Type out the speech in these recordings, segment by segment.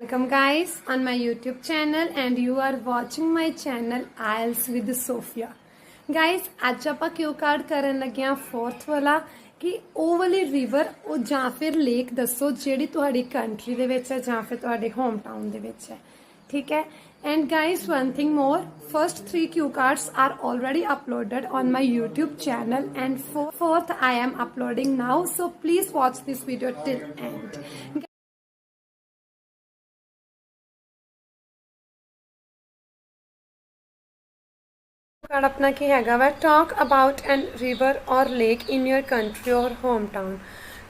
Welcome guys on my YouTube channel and you are watching my channel IELTS with Sophia. Guys ਅੱਜ ਆਪਾਂ ਕਿਉਂ card ਕਰਨ ਲੱਗੇ ਆ ਫੋਰਥ ਵਾਲਾ ਕਿ ਉਹ ਵਾਲੀ ਰਿਵਰ ਉਹ ਜਾਂ ਫਿਰ ਲੇਕ ਦੱਸੋ ਜਿਹੜੀ ਤੁਹਾਡੀ ਕੰਟਰੀ ਦੇ ਵਿੱਚ ਹੈ ਜਾਂ ਫਿਰ ਤੁਹਾਡੇ ਹੋਮ ਟਾਊਨ ਦੇ ਵਿੱਚ ਹੈ ਠੀਕ ਹੈ and guys one thing more first 3 cue cards are already uploaded on my YouTube channel and fourth I am uploading now so please watch this video till end. Card अपना की हैगा वा talk about an river और lake in your country और home town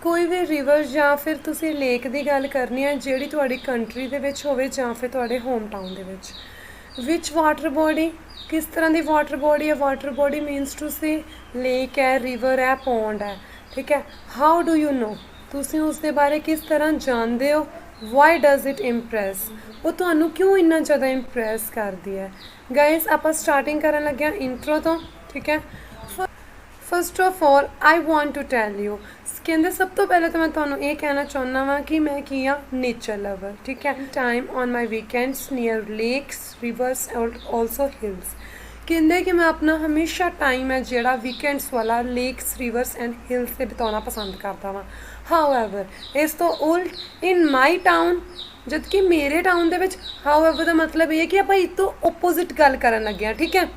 कोई भी river ਜਾਂ ਫਿਰ ਤੁਸੀਂ ਲੇਕ ਦੀ ਗੱਲ ਕਰਨੀ ਹੈ ਜਿਹੜੀ ਤੁਹਾਡੀ ਕੰਟਰੀ ਦੇ ਵਿੱਚ ਹੋਵੇ ਜਾਂ ਫਿਰ ਤੁਹਾਡੇ ਹੋਮ ਟਾਊਨ ਦੇ ਵਿੱਚ ਵਿਚ ਵਾਟਰ ਬੋਡੀ ਕਿਸ ਤਰ੍ਹਾਂ ਦੀ ਵਾਟਰ ਬੋਡੀ ਹੈ water body means to say lake ਹੈ ਰਿਵਰ ਹੈ ਪੌਂਡ ਹੈ ਠੀਕ ਹੈ ਹਾਊ ਡੂ ਯੂ ਨੋ ਤੁਸੀਂ ਉਸ ਦੇ ਬਾਰੇ ਕਿਸ ਤਰ੍ਹਾਂ ਜਾਣਦੇ ਹੋ ਵਾਈ ਡਜ਼ ਇਟ ਇੰਪ੍ਰੈਸ ਉਹ ਤੁਹਾਨੂੰ ਕਿਉਂ ਇੰਨਾ ਜ਼ਿਆਦਾ ਇੰਪ੍ਰੈਸ ਕਰਦੀ ਹੈ गाइस आप स्टार्टिंग करन लगे इंट्रो तो ठीक है first of all I want to tell you कहते सब तो पहले तो मैं तुहानू ये कहना चाहना वा कि मैं की हाँ नेचर लवर ठीक है time on my weekends near lakes rivers और ऑल्सो हिल्स कहते कि मैं अपना हमेशा टाइम है जोड़ा वीकेंड्स वाला लेक्स रिवर्स एंड हिल्स से बिताना पसंद करता वा हाउएवर इस तो ओल्ड इन माई टाउन जबकि मेरे टाउन दे विच हाउएवर दा मतलब ये कि आपां इस तो ओपोजिट गल करन लगे ठीक है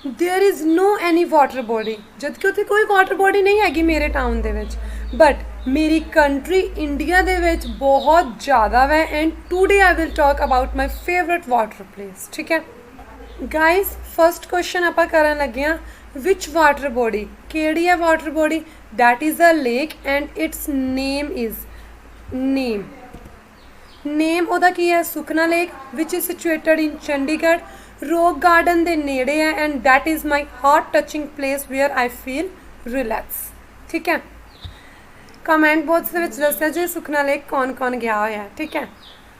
there is no any water body जबकि उत्थे कोई वाटर बॉडी नहीं हैगी मेरे टाउन दे विच बट मेरी कंट्री इंडिया दे विच बहुत ज़्यादा वै and today I will talk about my favourite water place ठीक है गाइज फर्स्ट क्वेश्चन आपां करन लगे विच वाटर बॉडी केड़ी है water body that is a lake and its name is name ओदा की है Sukhna lake which is situated in Chandigarh Rock Garden दे नेड़े है and that is my heart touching place where I feel relax ठीक है कमेंट बॉक्स दे विच दस्सिया जी सुखना लेक कौन कौन गया होया है ठीक है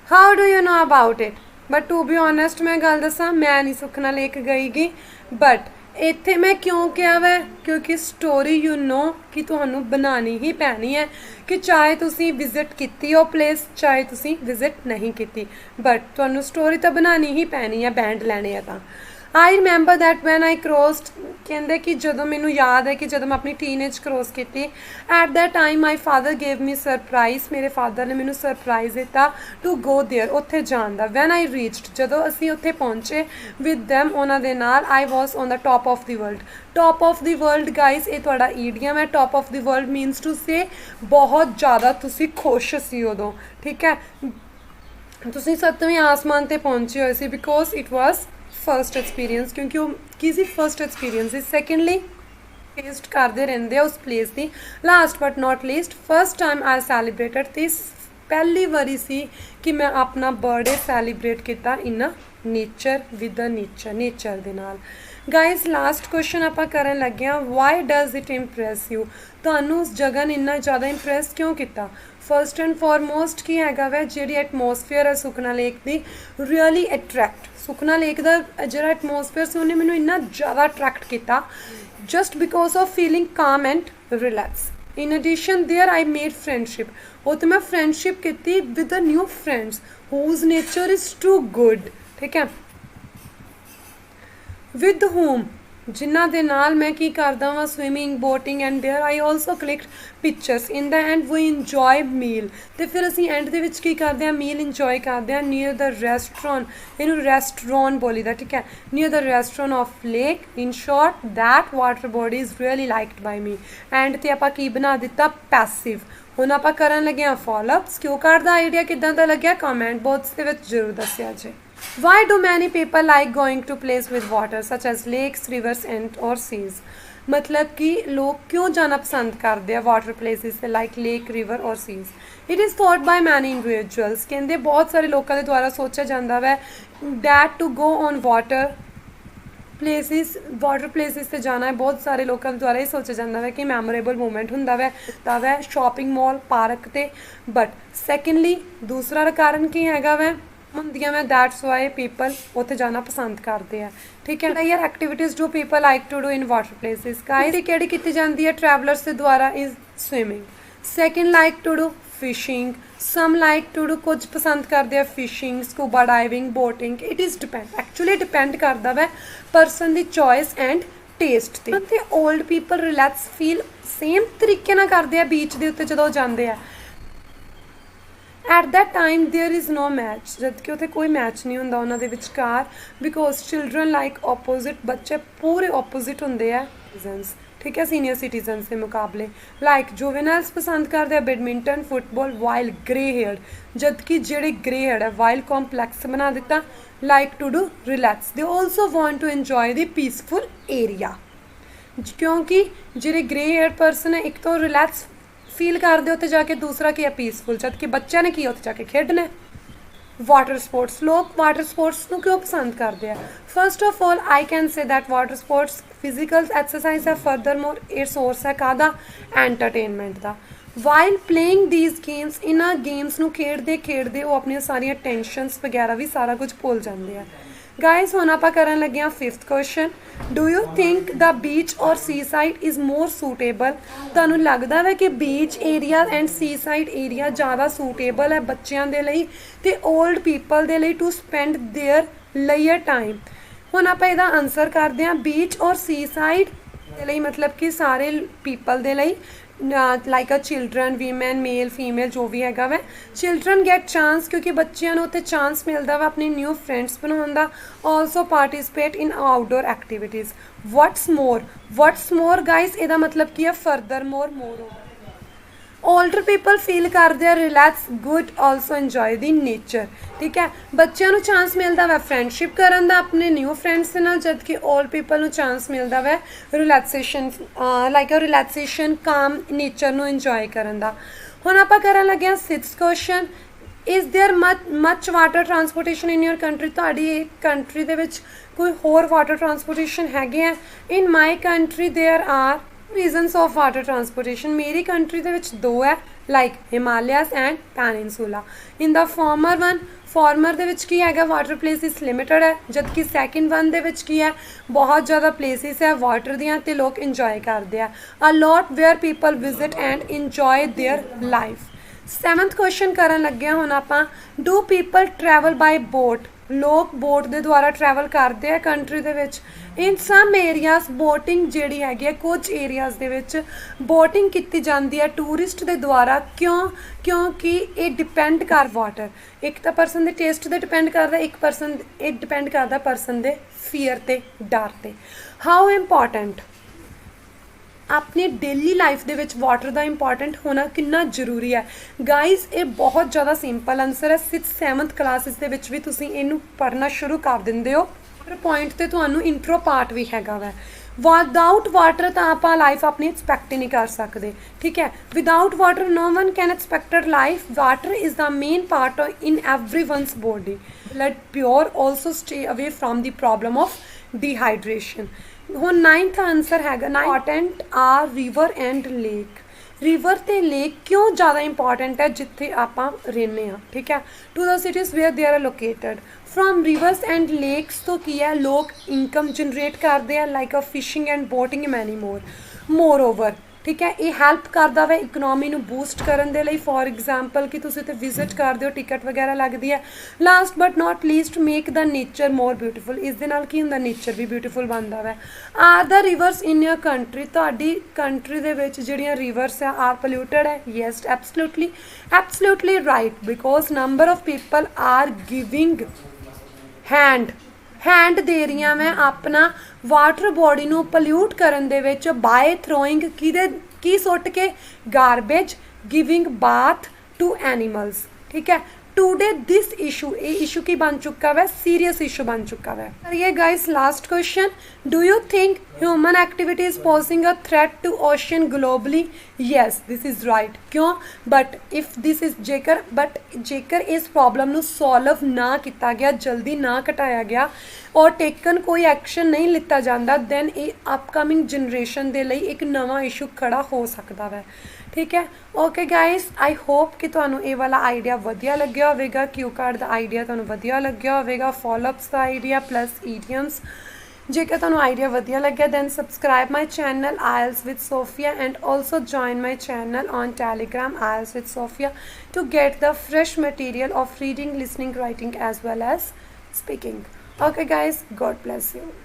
how do you know about it but to be honest मैं गल दसा मैं नहीं सुखना लेक गई बट इत्थे मैं क्यों कहा वै क्योंकि स्टोरी यू नो कि तुहानू बनानी ही पैनी है कि चाहे तुसी विजिट कीती हो प्लेस चाहे तुसी विजिट नहीं कीती बट तुहानू स्टोरी तो बनानी ही पैनी है बैंड लैने है तां आई रिमैंबर दैट वैन आई क्रॉस्ड कहते कि जो मैनू याद है कि जो मैं अपनी टीनेज क्रॉस की at that time my father gave me surprise मेरे फादर ने मैनू सरप्राइज़ दिता टू गो देयर उत्थे जान दा वैन आई रीच्ड जदों असीं उत्थे पहुंचे विद दैम उन्हां दे नाल I was on the top of the world guys ये तुहाडा ईडियम है top of the world means to say बहुत ज़्यादा तुसीं खुश सी उदों ठीक है तुसीं 7वें आसमान ते पहुंचे होए सी because it was first experience क्योंकि वो किसी फर्स्ट एक्सपीरियंस सैकेंडली टेस्ट करते रहते उस प्लेस की last but not least first time I celebrated this पहली बारी सी कि मैं अपना बर्थडे सैलीब्रेट किया in nature with the nature दे नाल गाइज लास्ट क्वेश्चन आप करन लगे why does it impress you तुहानू उस जगह ने इन्ना ज़्यादा इंप्रैस क्यों किया फर्स्ट एंड फॉरमोस्ट की हैगा वै जी एटमोसफेयर है सुखना लेक की रियली अट्रैक्ट सुखना लेक का जो एटमोसफेयर से उन्हें मैंने इन्ना ज़्यादा अट्रैक्ट किया just because of feeling calm and relax in addition there I made friendship वो तो मैं फ्रेंडशिप की with the new friends whose nature is too good ठीक है विद होम जिन्ना दे नाल मैं की करदा वां swimming boating and there I also clicked pictures in the end we enjoy meal तो फिर असीं एंड दे विच की करदे हैं मील इंजॉय करदे हैं नियर द रेस्टोरेंट इनू रेस्टोरेंट बोलीदा ठीक है near the restaurant of lake in short that water body is really liked by me and ते आपां की बना दिता पैसिव हुण आपां करन लगे फॉलोअप्स क्यों करदा आइडिया किदां दा लग्गिया कमेंट बॉक्स दे विच जरूर दस्सिया जे Why do many people like going to place with water such as lakes, rivers and or seas? मतलब कि लोग क्यों जाना पसंद करते हैं वाटर प्लेसिस से लाइक लेक रिवर और seas it is thought by many individuals कहते बहुत सारे लोगों के द्वारा सोचा जाता है that to go on water places से जाना है बहुत सारे लोगों के द्वारा ही सोचा जाता है कि मैमोरेबल मूवमेंट होंदा वै शॉपिंग मॉल पार्क ते बट सैकेंडली दूसरा कारण की हैगा वै होंदियां मैं दैट्स वाई पीपल उत्थे जाना पसंद करते हैं ठीक है यार एक्टिविटीज़ जो people like to do in water places guys केड़ी कीती जांदी है ट्रैवलर्स के द्वारा is swimming second like to do fishing, some like to do, ਕੁਝ ਪਸੰਦ ਕਰਦੇ ਆ fishing, scuba diving, boating. It is depend, actually depend ਕਰਦਾ ਵੈ ਪਰਸਨ ਦੀ ਚੋਇਸ ਐਂਡ ਟੇਸਟ ਤੇ। ਤੇ old people relax feel same ਤਰੀਕੇ ਨਾਲ ਕਰਦੇ ਆ ਬੀਚ ਦੇ ਉੱਤੇ ਜਦੋਂ ਜਾਂਦੇ ਆ। At that time there is no match, जबकि उत्थे कोई मैच नहीं होंदा उन्हां दे विचकार, बिकॉज चिल्ड्रन लाइक ऑपोजिट, बच्चे पूरे ऑपोजिट होंदे आ सिटीजनस, ठीक है, सीनियर सिटीजनस के मुकाबले। लाइक जुवेनाइल्स पसंद करते हैं badminton, football, while grey hair, जबकि जेडे ग्रे हेयर है वाइल कॉम्पलैक्स बना दिता, like to do relax. They also want to enjoy the peaceful area, क्योंकि जेडे ग्रे हेयर परसन है एक तो रिलैक्स फील करते उत्ते जाके, दूसरा की है पीसफुल, जबकि बच्चों ने की उत्ते जाके खेडना है। वाटर स्पोर्ट्स, लोग वाटर स्पोर्ट्स को क्यों पसंद करते हैं? First of all I can say that water sports physical exercise है, फर्दर मोर ये सोर्स है कादा एंटरटेनमेंट का। वाइल प्लेइंग दीज गेम्स, इन्होंने गेम्स नूं खेडदे खेडदे वो अपनी सारिया टेंशनस वगैरह भी सारा कुछ भुल जाते हैं। गाइज हुण आपां करन लगे हां 5th question, do you think the beach और sea side is more suitable? तुहानूं लगदा है कि beach area and sea side area ज़्यादा सूटेबल है बच्चों के लिए ते ओल्ड पीपल दे लिए टू स्पेंड देयर लेयर टाइम? हुण आपां इहदा आंसर करदे हां, बीच और सी साइड दे लिए मतलब कि सारे पीपल दे लिए, like a children, women, male, female जो भी हैगा वै, चिल्ड्रन गैट चांस, क्योंकि बच्चों को उत्थे चांस मिलता वा अपनी न्यू फ्रेंड्स बनाने का, also participate in outdoor activities. What's more guys, इहदा मतलब की है furthermore, more older people feel करते हैं relax, good, also enjoy the nature, ठीक है। बच्चों को चांस मिलता वै फ्रेंडशिप करन दा अपने न्यू फ्रेंड्स के नाल, जबकि ओल्ड पीपल को चांस मिलता वै रिलैक्सेशन, लाइक अ रिलैक्सेशन, काम नेचर को इंजॉय करन दा। हुण आपां करन लगे हां 6th question, is there much water transportation in your country? तुहाडी कंट्री दे विच कोई होर वाटर ट्रांसपोर्टेशन हैगे है? In my country there are regions of water transportation, मेरी कंट्री दे विच 2 है, like Himalayas and peninsula. In the former दे विच की हैगा वाटर प्लेसिस लिमिटेड है, जबकि सैकेंड वन दे विच की है बहुत ज़्यादा प्लेसिस है वाटर दियाँ ते लोग इंजॉय करते हैं, a lot where people visit and enjoy their life. 7th question करन लगे हुण आपां, do people travel by boat? लोग बोट के द्वारा ट्रैवल करते हैं कंट्री दे विच। इन सम एरियाज बोटिंग जिहड़ी हैगी है, कुछ एरियाज दे विच बोटिंग की जाती है टूरिस्ट के द्वारा, क्योंकि ये डिपेंड कर वाटर, एक तो परसन के टेस्ट से डिपेंड करता, एक परसन ये डिपेंड करता परसन के फियर ते डर ते। हाउ इंपॉर्टेंट अपनी daily life they which water का इंपॉर्टेंट होना कितना जरूरी है? गाइज ये बहुत ज़्यादा सिंपल आंसर है, 6th 7th क्लासिस दे विच भी तुसीं इहनूं पढ़ना शुरू कर दिंदे हो। पॉइंट ते तुहानूं इंट्रो पार्ट भी हैगा वै। विदाउट वाटर तो आप लाइफ अपनी एक्सपैक्ट ही नहीं कर सकते, ठीक है। Without water no one can expected life. Water is the main part in every one's body. Blood pure also stay away from the problem of dehydration. हुण 9th आंसर हैगा, important are river and lake. River ते lake क्यों ज़्यादा important है जिथे आप रहने हाँ, ठीक है। To the cities where they are located. From rivers and lakes तो की है लोग इनकम जनरेट करते हैं, like a fishing and boating many more over, ठीक है। ये हैल्प करता है इकनॉमी को बूस्ट करने के लिए। फॉर एग्जाम्पल कि तुसीं इत्थे विजिट करते हो, टिकट वगैरह लगती है। Last but not least make the nature more beautiful. इस दे नाल की हुंदा, नेचर भी ब्यूटीफुल बनता है। Are the rivers in your country? तुहाडी कंट्री दे विच जिहड़ियां रिवर्स है आर पोल्यूटेड है? Yes, absolutely right, because number of people are giving hand दे रही मैं अपना वाटर बॉडी नू पोल्यूट करन दे विच बाय थ्रोइंग की सुट के garbage, giving bath to animals, ठीक है। टूडे दिस इशू, ये इशू की बन चुका है, सीरियस इशू बन चुका है। ये guys last question, do you think human activity is posing a threat to ocean globally? Yes, this is right. क्यों? बट इफ दिस इज जेकर इस प्रॉब्लम नू सॉल्व ना किया गया, जल्दी ना घटाया गया और टेकन कोई एक्शन नहीं लिता जाता, दैन ये अपकमिंग जनरेशन के लिए एक नवा इशू खड़ा हो सकता है, ठीक है। ओके गाइस, आई होप कि तुहानू ये वाला आइडिया वधिया लग्या होवेगा, क्यू कार्ड का आइडिया तुहानू वधिया लग्या होवेगा, फॉलोअप्स का आइडिया प्लस ईडियम्स। ਜੇਕਰ ਤੁਹਾਨੂੰ ਆਈਡੀਆ ਵਧੀਆ ਲੱਗਿਆ then subscribe my channel IELTS with Sophia and also join my channel on Telegram IELTS with Sophia to get the fresh material of reading, listening, writing as well as speaking. Okay guys, God bless you.